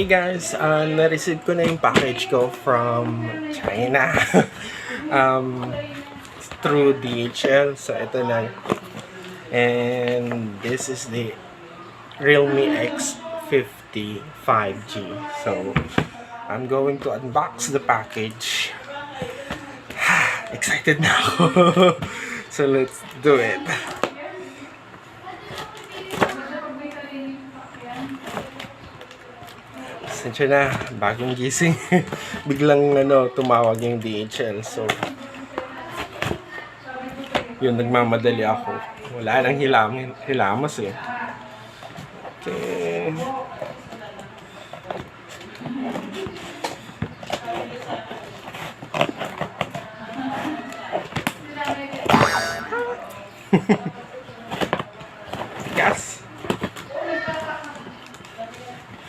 guys, na-receive ko na yung package ko from China through DHL. So ito na, and this is the Realme X50 5G. So I'm going to unbox the package. Excited na ako. So let's do it. Sensya na, bagong gising. Biglang tumawag yung DHL. So yun, nagmamadali ako. Wala nang hilamos eh. Okay. Tigas.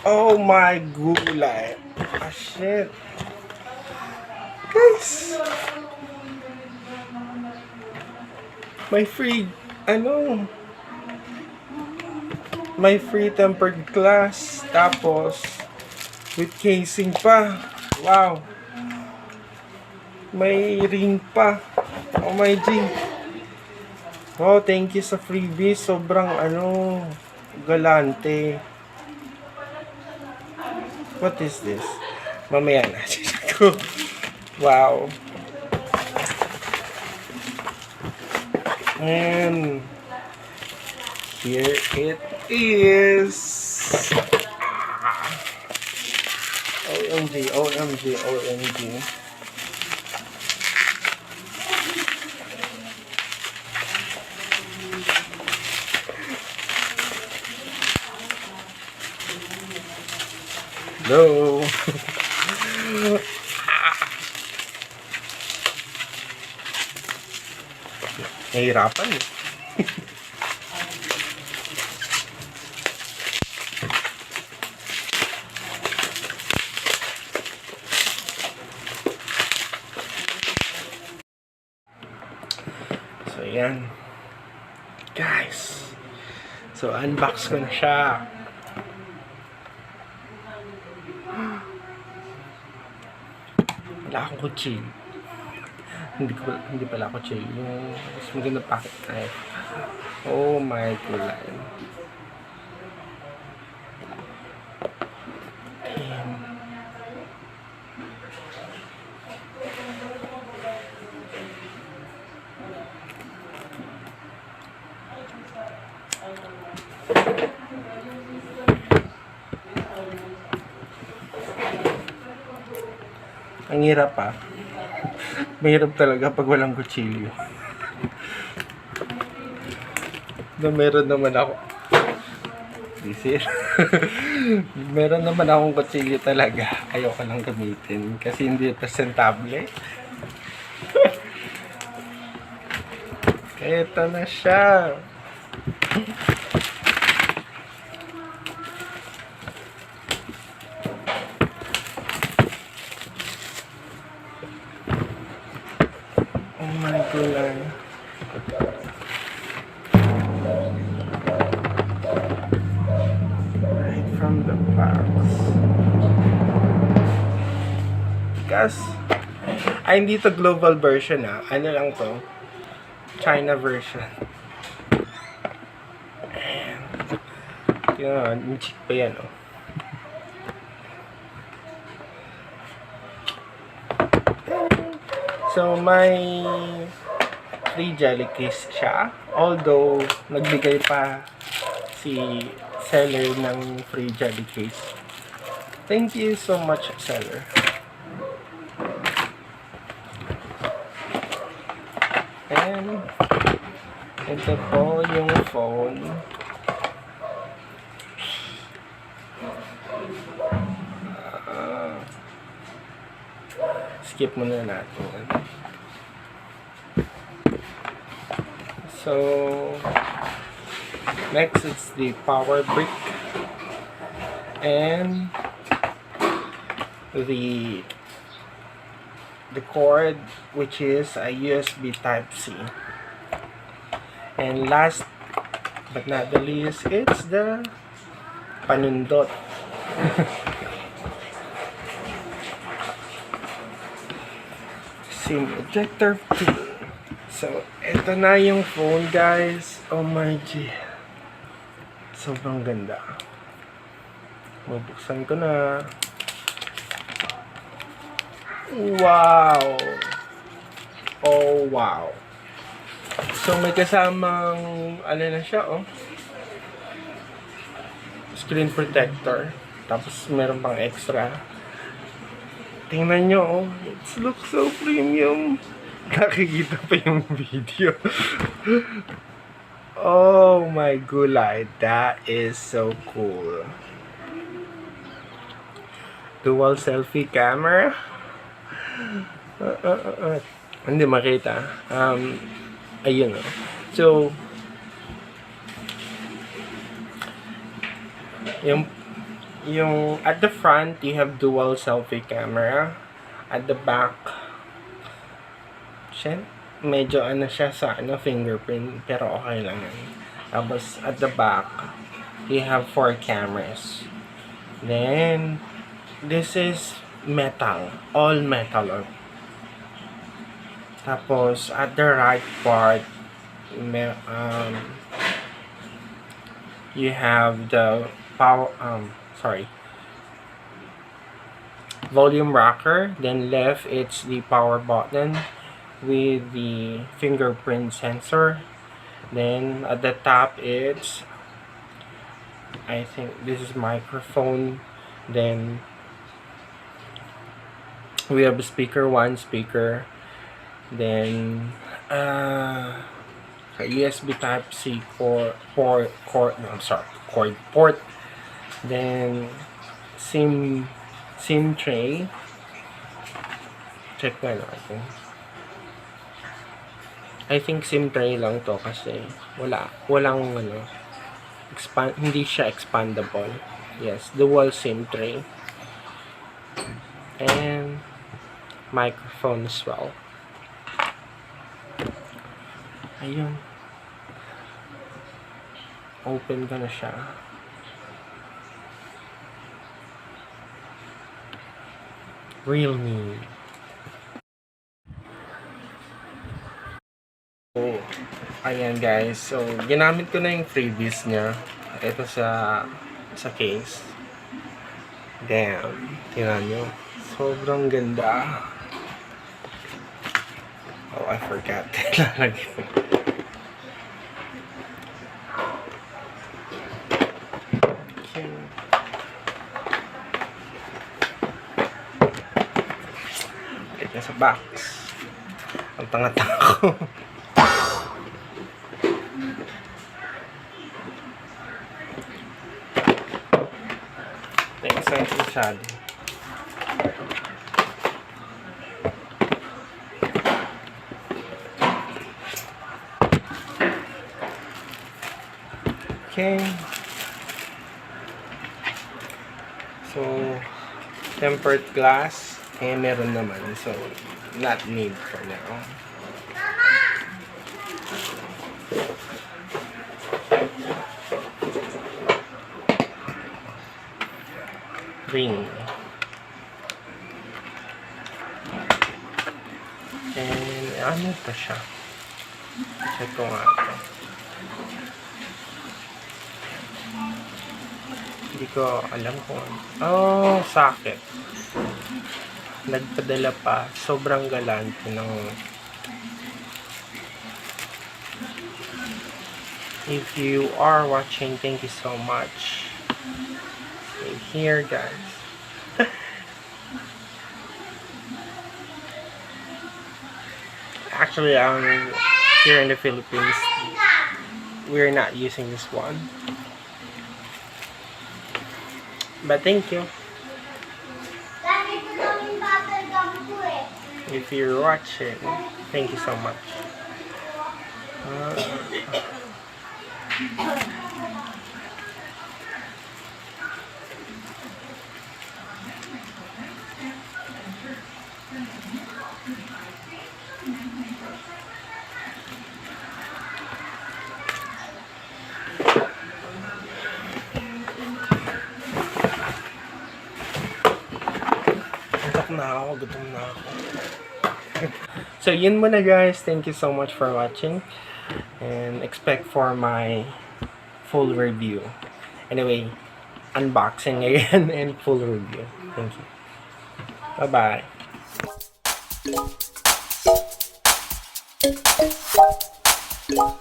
Oh my gulay. Ah, shit. Guys. May free, may free tempered glass. Tapos, with casing pa. Wow. May ring pa. Oh my G. Oh, thank you sa freebie. Sobrang, galante. What is this? Mamaya na. Wow. And here it is. OMG, OMG, OMG. Hello. Nahihirapan eh. So yan. Guys. So unbox ko na siya. Wala akong kutsilyo. Hindi pala kutsilyo. Yung mas maganda packet knife. Oh my god. Damn. Ang hirap pa. Mahirap talaga pag walang kutsilyo. Meron naman ako. Meron naman akong kutsilyo talaga. Ayoko lang gamitin kasi hindi presentable. Ito na siya. Oh my god. Right from the box. Guys, hindi to global version Ano lang to? China version. And yun, cheap pa yan So, may free jelly case siya. Although, nagbigay pa si seller ng free jelly case. Thank you so much, seller. And, ito po yung phone. Skip muna natin. So, next it's the power brick and the cord, which is a USB Type-C. And last but not the least, it's the panundot. SIM ejector tool. So, ito na yung phone, guys. Oh my G. Sobrang ganda. Mabuksan ko na. Wow! Oh, wow. So, may kasamang, ano na siya, oh. Screen protector. Tapos, meron pang extra. Tingnan nyo, oh. It looks so premium. Nakikita pa yung video. Oh my gulay. That is so cool. Dual selfie camera. Hindi makita. Ayun, oh. So, yung at the front, you have dual selfie camera. At the back, medyo ano siya sa fingerprint, pero okay lang yan. Tapos, at the back, you have 4 cameras. Then, this is metal. All metal. Tapos, at the right part, you have the volume rocker. Then left, it's the power button with the fingerprint sensor. Then at the top, it's, I think this is microphone. Then we have a speaker, one speaker. Then USB type C port. Then SIM tray. Check na natin. I think SIM tray lang to kasi walang hindi siya expandable. Yes, dual SIM tray. And microphone as well. Ayun. Open ko na siya. Realme. So, ayan guys. So, ginamit ko na yung freebies niya. Ito sa case. Damn. Tingnan nyo. Sobrang ganda. Oh, I forgot. Lalagyan ko. Sa box. Ang tanga-tanga ko. Excited masyado. Okay. So, tempered glass. Meron naman. So, not need for now. Ring. And, ano pa siya? Check ko nga ito. Hindi ko alam kung ano. Oh, socket. Nagpadala pa. Sobrang galante ng... If you are watching, thank you so much. Stay here, guys. Actually, here in the Philippines, we're not using this one. But thank you. If you're watching, thank you so much. Gutom na ako. So yun muna guys, thank you so much for watching and expect for my full review. Anyway, unboxing again and full review. Thank you. Bye bye.